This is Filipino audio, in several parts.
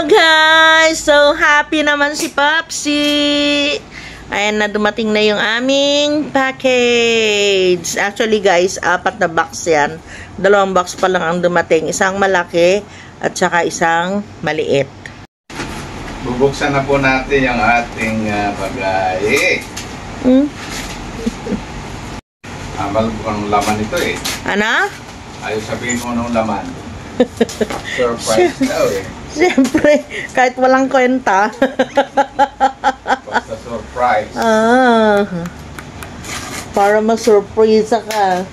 guys! So happy naman si Popsi! Ayan na, dumating na yung aming package. Actually guys, 4 na box yan. 2 box pa lang ang dumating. Isang malaki at saka isang maliit. Bubuksan na po natin yung ating bagay. Amal ko anong laman ito eh. Ano? Ayaw sabihin ko anong laman. Surprise daw eh. Siyempre, kahit walang kwenta. Basta surprise. Para ma-surprise ka.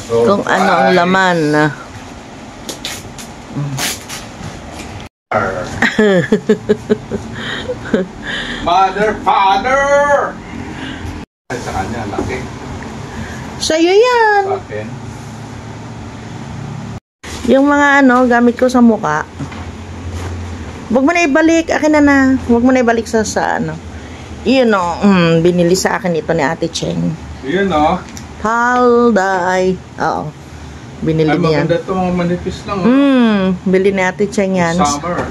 Kung ano ang laman. Mother, father! Ay, sa kanya, laki. Sa'yo yan. Sa akin. Yung mga gamit ko sa mukha. Huwag mo na ibalik. Akin na. Huwag mo na ibalik sa Yun binili sa akin ito ni Ate Cheng. Yun Palday. Oo. Binili niya. Ay, maganda ito. Mga manipis lang. Bili ni Ate Cheng yan. Summer.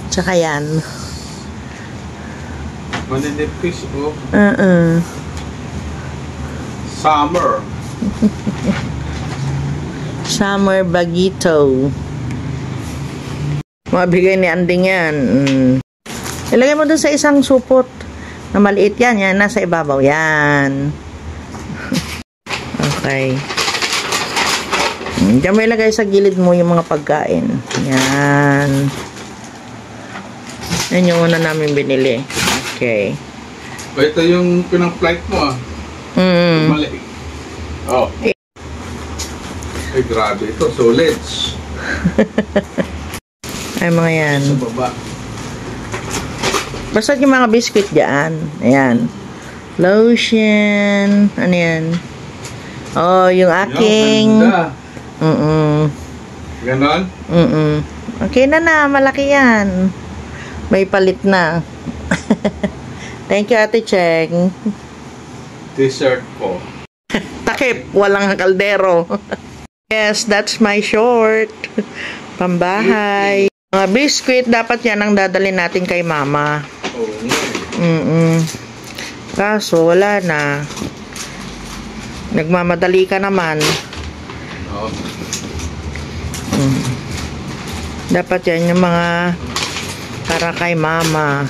Tsaka yan. Manipis oh. Summer. Summer Bagito. Mabigay ni Anding yan. Ilagay mo dun sa isang supot na maliit yan. Yan, nasa ibabaw. Yan. Okay. Diyan mo ilagay sa gilid mo yung mga pagkain. Yan. Yan yung una namin binili. Okay. Ito yung pinang-flight mo Mali. Oh. Ay, grabe ito. Solids. Ay, mga yan. Sa baba. Basta yung mga biscuit dyan. Ayan. Lotion. Ano yan? Oh, yung aking... Ganon? Okay na. Malaki yan. May palit na. Thank you, Ate Cheng. Dessert po. Takip. Walang kaldero. Yes, that's my short. Pambahay. Mga biscuit, dapat yan ang dadalhin natin kay Mama. Kaso, wala na. Nagmamadali ka naman. Dapat yan yung mga para kay Mama.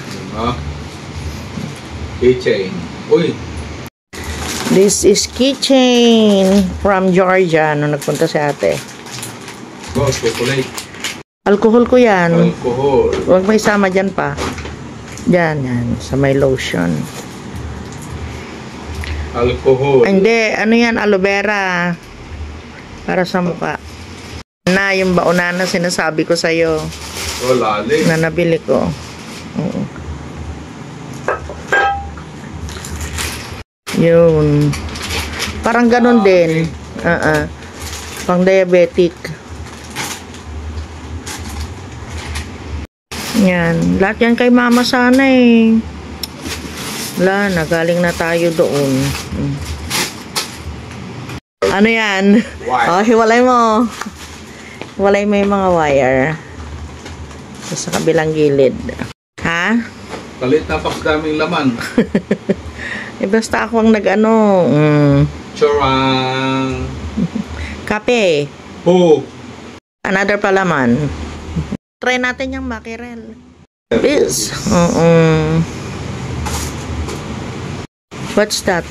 Keychain. Uy! This is keychain from Georgia. Nung nagpunta si ate. Chocolate. Alcohol ko yan. Alcohol. Huwag may sama dyan pa. Yan. Sa may lotion. Alcohol. Hindi. Ano yan? Aloe vera. Para sa mukha. Na yung bauna na sinasabi ko sa'yo. Lalim. Na nabili ko. Yun. Parang ganun din. Pang diabetic. Yan. Lahat yan kay Mama sana eh. Wala na. Galing na tayo doon. Ano yan? Oh, hiwalay mo. Hiwalay mo yung mga wire. Sa kabilang gilid. Ha? Palit na box daming laman. Basta ako ang Chorang. Kape. Another palaman. Try natin yung mackerel. This. What's that?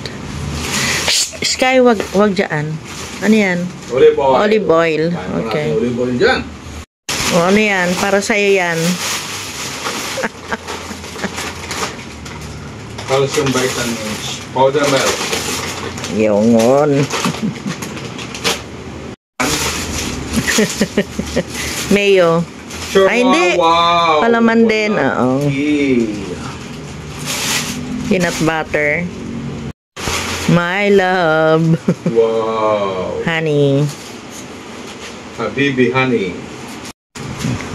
Sky, wag dyan. Ano yan? Olive oil. Olive oil. Okay. Olive oil dyan. Ano yan? Para sa'yo yan. Calcium vitamins. Powder milk. Yungon. Mayo. Sure, ay, hindi. Wow. Palaman din. Oo. Okay. Peanut butter. My love. Wow. Honey. Habibi honey.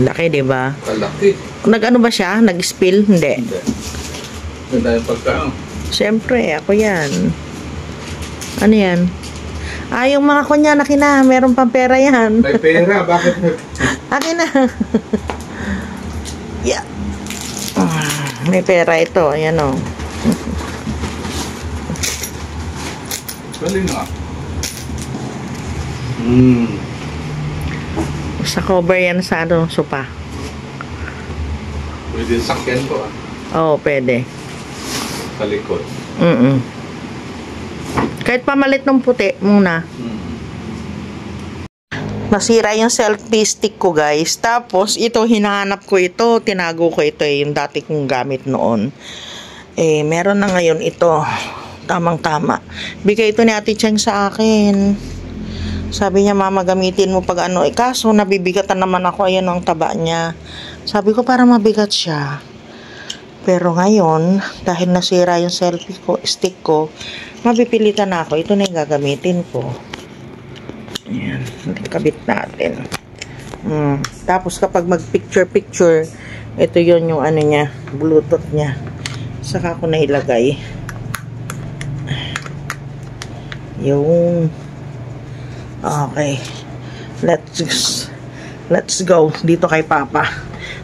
Laki, diba? Kalaki. Nag-ano ba siya? Nag-spill? Hindi. Ganda yung pagkain. Siyempre, ako yan. Ano yan? Yung mga kunya, akin na. Meron pang pera yan. May pera, bakit? Akin na. Yeah. May pera ito. Ayan o. Galing nga. Sa cover yan sa sopa. Pwede sakyan ko Oo, pwede. sa likod. Kahit pamalit ng puti muna. Nasira yung selfie stick ko, guys. Tapos, ito, hinahanap ko ito. Tinago ko ito yung dati kong gamit noon. Meron na ngayon ito. Tamang-tama. Bigay ito ni Ate Cheng sa akin. Sabi niya, mama, gamitin mo pag ano. Kaso, nabibigatan naman ako. Ayan ang taba niya. Sabi ko, para mabigat siya. Pero ngayon, dahil nasira yung selfie ko, stick ko, mapipilitan na ako. Ito na yung gagamitin ko. Ayan. Kabit natin. Tapos, kapag mag-picture-picture, ito yun yung ano niya, Bluetooth niya. Saka ko na ilagay. Yung okay. Let's go. Dito kay Papa.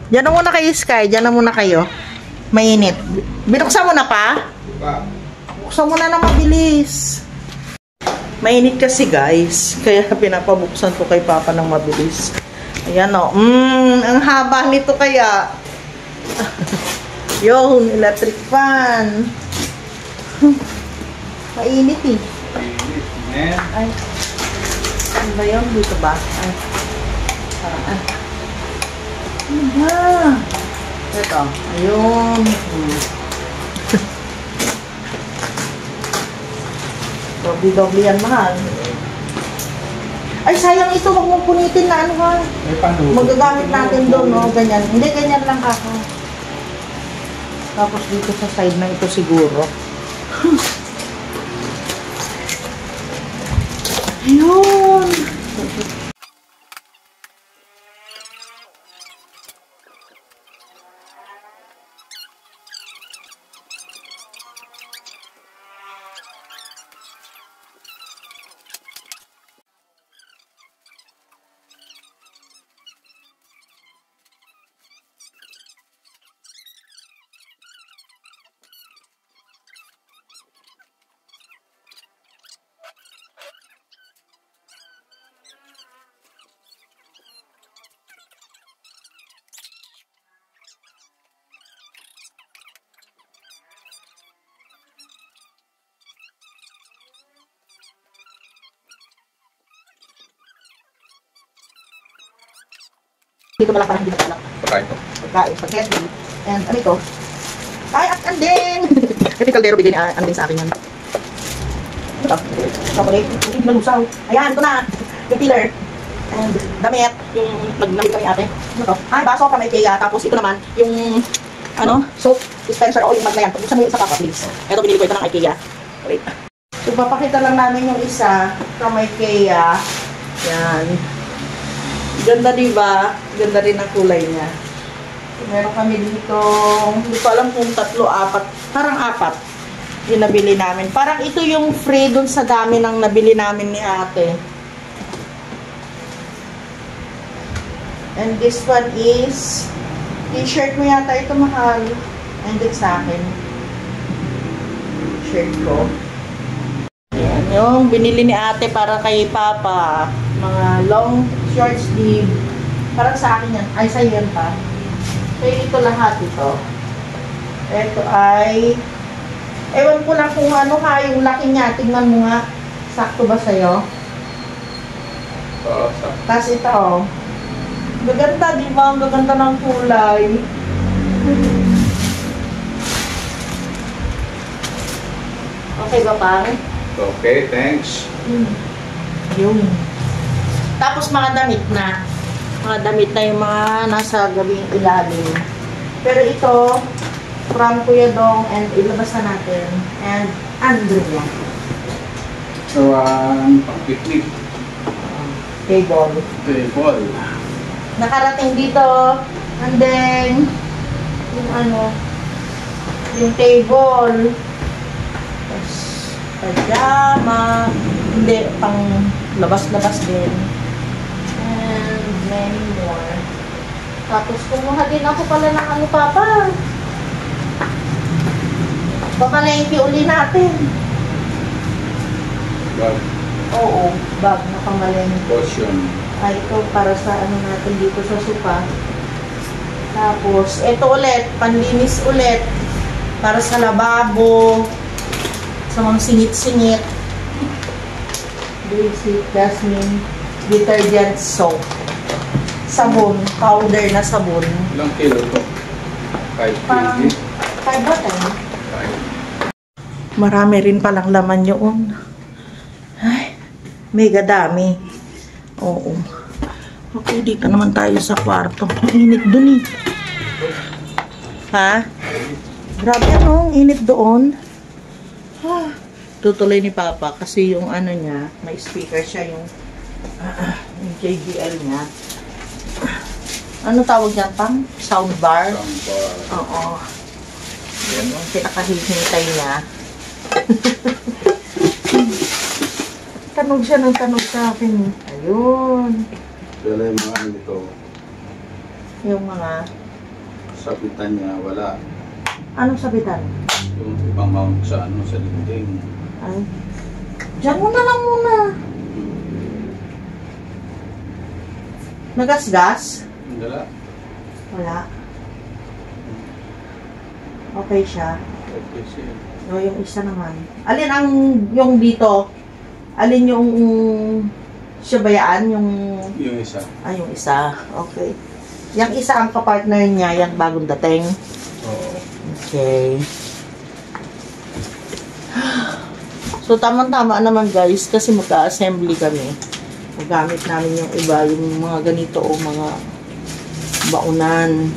Diyan na muna kayo, Sky. Diyan na muna kayo. Mainit. Binuksan mo na pa? Buksan mo na na mabilis. Mainit kasi, guys. Kaya pinapabuksan ko kay Papa ng mabilis. Ayan o. Ang haba nito kaya. Yung electric fan. Mainit eh. Ay. Ano ba yun? Dito ba? Ay. Parang ano ba? Ito. Ayun. Doble yan, mahal. Ay, sayang ito. Huwag mong punitin na ano ha. Magagamit natin doon, no? Ganyan. Hindi, ganyan lang ako. Tapos dito sa side na ito siguro. Ayun. Dito pala parang hindi na Pagkain ko. Pagkain, spaghetti. And ano ito? Ay, at anding! Ito yung kaldero, bigay ni anding sa akin yan. Ano ito? Chocolate. Hindi malusaw. Ayan, ito na. Yung pillar. And damit. Yung nagnamit kami ate. Ano ito? Ay, baso ka may kaya. Tapos ito naman, yung ano, soap dispenser o yung mag na yan. Pag-usan mo yung isa pa, please. Ito, binili ko ito ng IKEA. Wait. So, papakita lang namin yung isa kamay IKEA. Yan. Ganda, diba? Ganda rin ang kulay niya. Meron kami dito, hindi ko alam kung 3, 4, parang 4 yung nabili namin. Parang ito yung free dun sa dami ng nabili namin ni ate. And this one is t-shirt mo yata ito, mahal. And it's sa akin. Shirt ko. Yan, yung binili ni ate para kay Papa. Mga long short sleeve. Parang sa akin yan. Ay, sa'yo yan pa. So, ito lahat ito. Ito ay ewan ko lang kung ano ha, yung laki niya. Tingnan mo nga. Sakto ba sa'yo? Oo, sakto. Tapos ito, oh. Gaganda, di ba? Ang gaganda ng kulay. Okay ba, pang? Okay, thanks. Yung. Tapos mga damit na. Mga damit na yung mga nasa gabing ilalim. Pero ito, from Kuya Dong, and ilabas na natin. And Andrea. So, pang-picnic. Table. Table. Nakarating dito. And then, yung ano, yung table. Tapos, pajama. Hindi, pang labas-labas din. And many more. Tapos kumuha din ako pala ng ano, Papa. Pamalengke uli natin. Bag. Oo, bag na pamalengke. Potion. Ay, ito para sa ano natin dito sa sopa. Tapos, ito ulit, panlinis ulit. Para sa lababo. Sa mga singit-singit. Basic, jasmine, detergent soap. Sabon, powder na sabon. Ilang kilo to? 5 Parang, kg? 5 ba tayo? Marami rin palang laman yun. Ay, mega dami. Oo. Okay, dito naman tayo sa kwarto. Ang init dun eh. Ha? Grabe ano, ang init doon. Tutuloy ni Papa kasi yung ano niya, may speaker siya yung JBL niya. Ano tawag niya pang? Soundbar? Soundbar. Oo. Yan yung pinakahihintay niya. Tanog siya ng tanog sa akin. Ayun. Wala yung mga ano nito. Yung mga... Sabitan niya, wala. Anong sabitan? Yung ibang mount sa ano, sa dinding. Ay. Diyan mo na lang muna. Nagasgas? Wala. Wala. Okay siya. Okay siya. No, yung isa naman. Alin ang yung dito? Alin yung siya yung Yung isa. yung isa. Okay. Yung isa ang kapartner niya, yung bagong dating. Oo. Okay. So, tamang-tama naman guys, kasi magka-assembly kami. Magamit namin yung iba, yung mga ganito o mga baunan.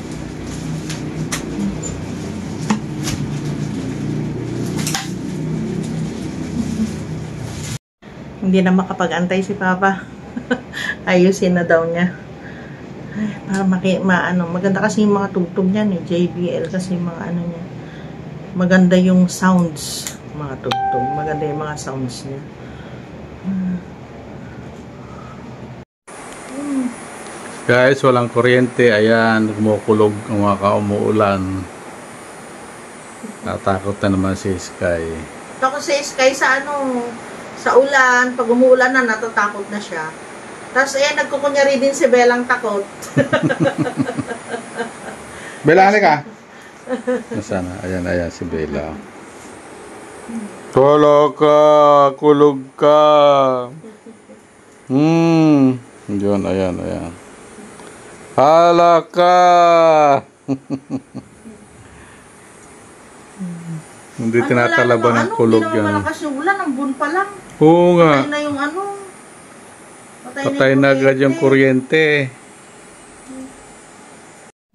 Hindi na makapag-antay si Papa. Ayusin na daw niya. Ay, para maganda kasi yung mga tugtog niyan eh. JBL kasi yung mga ano niya. Maganda yung sounds. Mga tugtog. Maganda yung mga sounds niya. Guys, walang kuryente. Ayan, kumukulog ang mga umuulan. Natakot na naman si Sky. Takot si Sky sa sa ulan. Pag umuulan na, natatakot na siya. Tapos, nagkukunyari din si Belang takot. Bella, halika. Nasaan? Ayan si Bella. Kulog ka. Yun, ayan. Halaka. Hindi tinatalaban ng kulog yan. Hindi naman yan. malakas yung ulan, ang buwan pa lang. Oo nga. Patay na yung Patay na agad yung kuryente.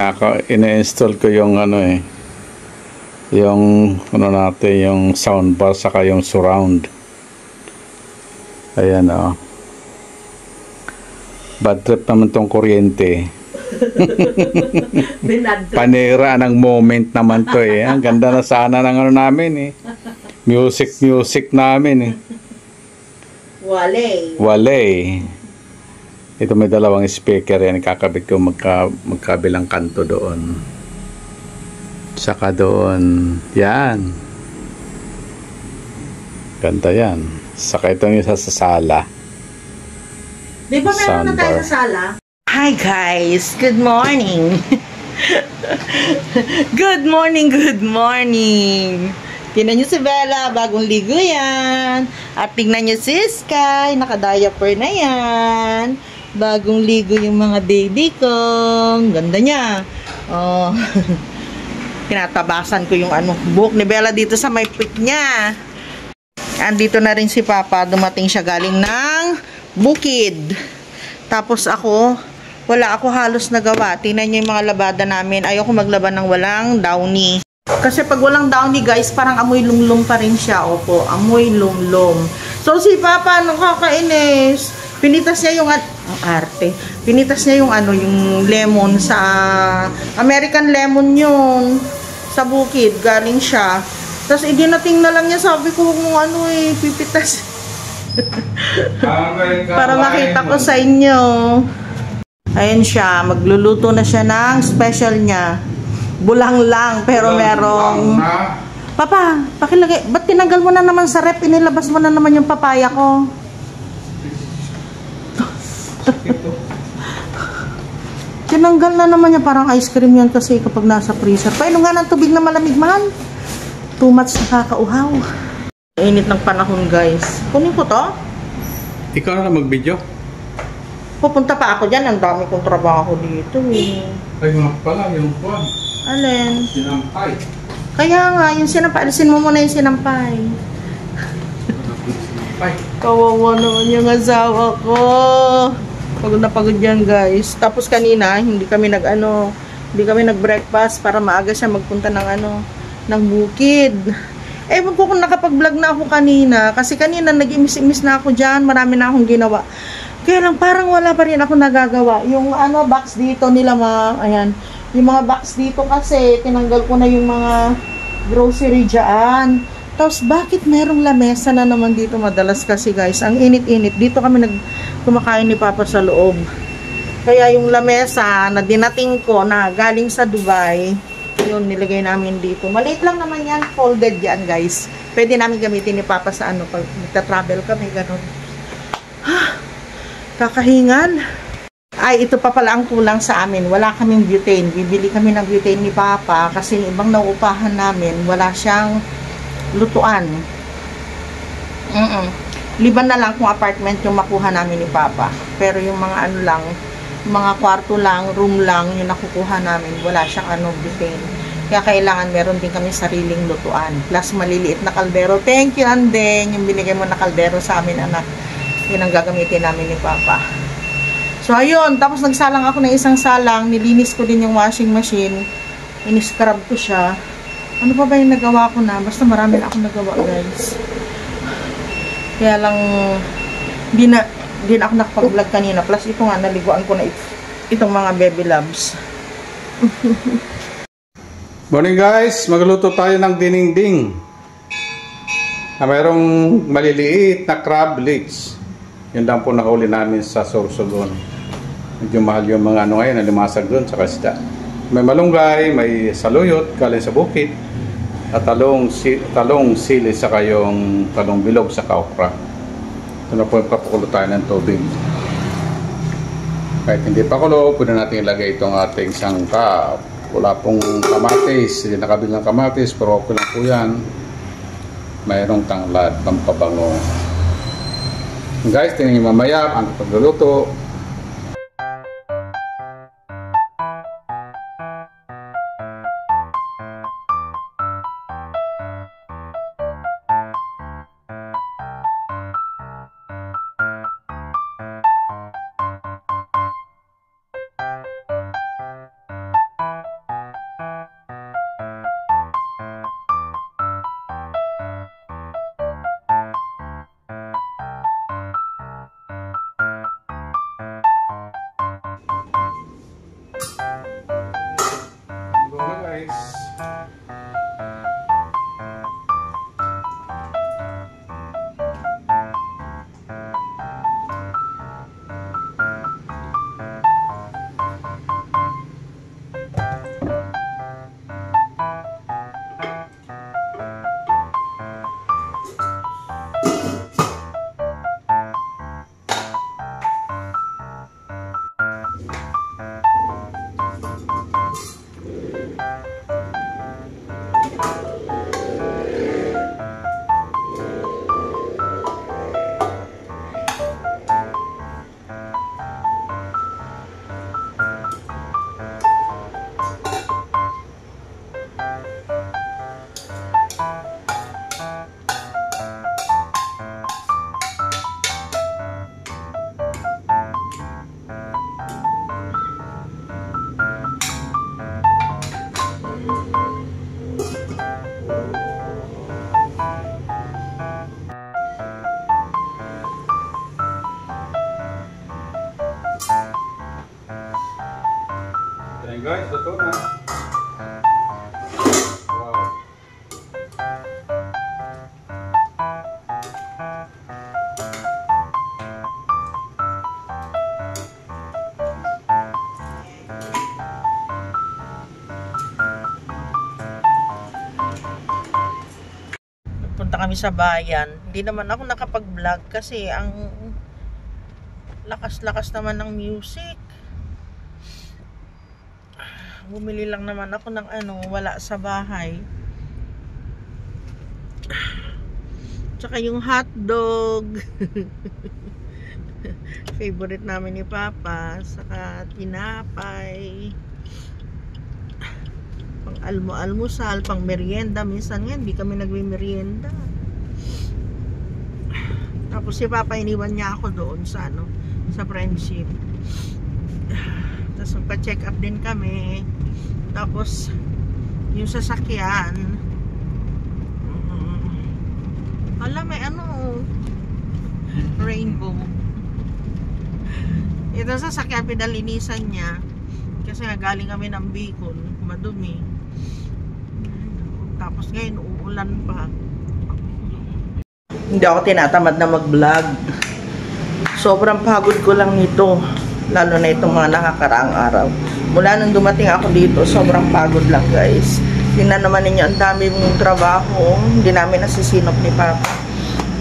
Ako, ina-install ko yung yung natin, yung soundbar saka yung surround. Ayan o. Bad trip naman tong kuryente. Panira ng moment naman to eh. Ang ganda na sana ng namin eh. Music namin eh. Wale. Ito may dalawang speaker yan. Kakabit ko magkabilang kanto doon. Saka doon. Yan. Ganda yan. Saka ito yung isa sa sala. Di ba meron na tayo sa sala? Hi guys! Good morning! Good morning! Tingnan nyo si Bella, bagong ligo yan. At tingnan nyo si Sky, naka-diaper na yan. Bagong ligo yung mga baby ko. Ganda niya. Oh. Tinatabasan ko yung buhok ni Bella dito sa may pit niya. Andito na rin si Papa. Dumating siya galing ng bukid. Tapos wala ako halos nagawa. Tingnan niyo yung mga labada namin. Ayoko maglaba ng walang downy. Kasi pag walang downy guys, parang amoy lumlum pa rin siya. Opo, amoy lumlum. So si Papa, kakainis. Pinitas niya yung arte. Pinitas niya yung yung lemon sa American lemon yun. Sa bukid, galing siya. Tapos idinating na lang niya, sabi ko kung pipitas. Para makita ko sa inyo. Ayan siya, magluluto na siya ng special niya. Bulang lang, pero merong... Papa, pakilagay. Ba't tinanggal mo na naman sa rep? Inilabas mo na naman yung papaya ko. Tinanggal na naman niya, parang ice cream yan kasi kapag nasa freezer. Painom nga ng tubig na malamig, mahal. Too much nakakauhaw. Init ng panahon, guys. Kunin ko to. Ikaw na mag-video? Pupunta pa ako dyan. Ang dami kong trabaho dito. Ay nga pala, yung kwan. Alin? Sinampay. Kaya nga, yung sinampay. Alisin mo muna yung sinampay. Kawawa naman yung asawa ko. Pagod na pagod yan, guys. Tapos kanina, hindi kami nag-breakfast para maaga siya magpunta ng bukid. Ewan ko kung nakapag-vlog na ako kanina. Kasi kanina nag-imis-imis na ako dyan. Marami na akong ginawa. Kaya lang parang wala pa rin ako nagagawa. Yung box dito nila ayan. Yung mga box dito kasi tinanggal ko na yung mga grocery dyan. Tapos bakit merong lamesa na naman dito madalas kasi, guys? Ang init-init. Dito kami kumakain ni Papa sa loob. Kaya yung lamesa na dinating ko na galing sa Dubai, yun, nilagay namin dito. Maliit lang naman yan, folded yan, guys. Pwede namin gamitin ni Papa sa pag magta-travel kami, ganun. Kakahingal. Ay, ito pa pala ang kulang sa amin. Wala kaming butane. Bibili kami ng butane ni Papa kasi ibang nauupahan namin, wala siyang lutuan. Liban na lang kung apartment yung makuha namin ni Papa. Pero yung mga mga kwarto lang, room lang, yung nakukuha namin, wala siyang butane. Kaya kailangan meron din kami sariling lutuan. Plus maliliit na kaldero. Thank you, Andeng. Yung binigay mo na kaldero sa amin, anak. Yun ang gagamitin namin ni Papa. So, ayun. Tapos nagsalang ako ng isang salang. Nilinis ko din yung washing machine. In-scrub ko siya. Ano pa ba yung nagawa ko na? Basta marami na akong nagawa, guys. Kaya lang, di na ako nakapag-vlog kanina. Plus, ito nga, naliguan ko na itong mga baby loves. Morning, guys. Magluto tayo ng dinding. Mayroong maliliit na crab legs. Yun lang po nahuli namin sa Sorsogon. Medyo mahal yung mga ngayon na limasag doon sa kasda. May malunggay, may saluyot galing sa bukid, at talong sili sa kayong talong bilog sa okra. Ito na po yung papakulo tayo ng tubig. Kahit hindi pa kulo, pwede natin ilagay itong ating sangkap. Wala pong kamatis, hindi nakabili ng kamatis, pero okay lang po yan. Mayroong tanglad, pampabango. Guys, tingnan nyo mamaya ang pagluluto. Guys, luto na. Wow. kami sa bayan. Hindi naman ako nakapag-vlog kasi ang lakas-lakas naman ng music. Bumili lang naman ako ng wala sa bahay. Tsaka yung hotdog. Favorite namin ni Papa. Saka tinapay. Pang almusal, pang merienda. Minsan nga, hindi kami nagme-merienda. Tapos si Papa, iniwan niya ako doon sa sa friendship. Tapos magpa-check up din kami. Tapos yung sasakyan, hala, may rainbow. Ito sasakyan, pinalinisan niya kasi nga galing kami ng Bicol, madumi. Tapos ngayon uulan pa. Hindi ako tinatamad na mag-vlog. Sobrang pagod ko lang nito, lalo na itong mga nakakaraang araw. Mula nung dumating ako dito, sobrang pagod lang, guys. Tingnan naman ninyo, ang dami mong trabaho. Hindi namin nasisinop ni Papa.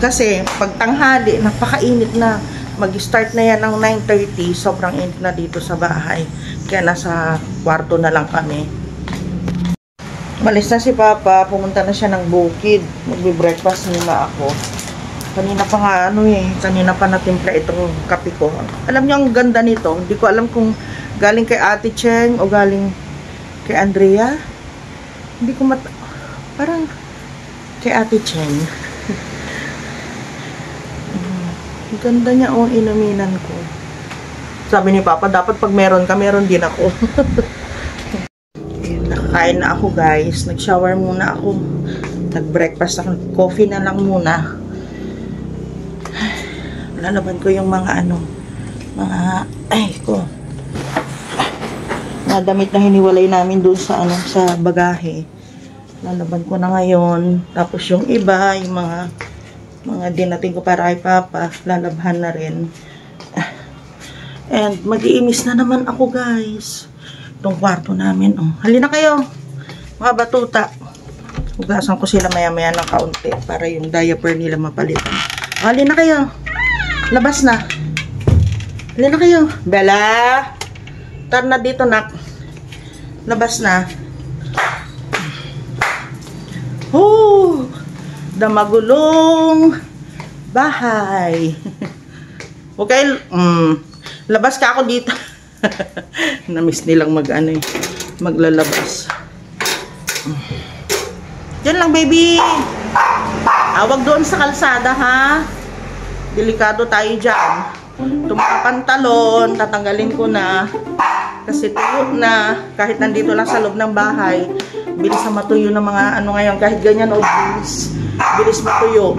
Kasi, pag tanghali, napakainit na. Mag-start na yan ng 9:30. Sobrang init na dito sa bahay. Kaya nasa kwarto na lang kami. Malis na si Papa. Pumunta na siya ng bukid. Magbe-breakfast nila ako. Kanina pa nga kanina pa natimpla itong kape ko. Alam niyo ang ganda nito. Hindi ko alam kung galing kay Ate Cheng o galing kay Andrea. Hindi ko parang kay Ate Cheng. Ganda niya inuminan ko. Sabi ni Papa, dapat pag meron ka, meron din ako. Nakakain na ako, guys. Nag-shower muna ako. Nag-breakfast ako. Coffee na lang muna. Lalaban ko yung mga mga damit na hiniwalay namin doon sa sa bagahe. Lalaban ko na ngayon. Tapos yung iba, yung mga dinating ko para kay Papa, lalabhan na rin. And mag-iimis na naman ako, guys. Itong kwarto namin, Halina kayo, mga batuta. Hugasan ko sila maya-maya ng kaunti para yung diaper nila mapalitan. Halina kayo. Labas na. Halina kayo. Bella! Tar na dito, nak. Labas na. Damagulong bahay. Okay, labas ka ako dito. Namiss nilang maglalabas. Diyan lang, baby. Wag doon sa kalsada, ha? Delikado tayo dyan. Itong mga pantalon, tatanggalin ko na. Kasi tuyo na. Kahit nandito lang sa loob ng bahay, bilis na matuyo ng mga ngayon. Kahit ganyan, jeans, bilis matuyo.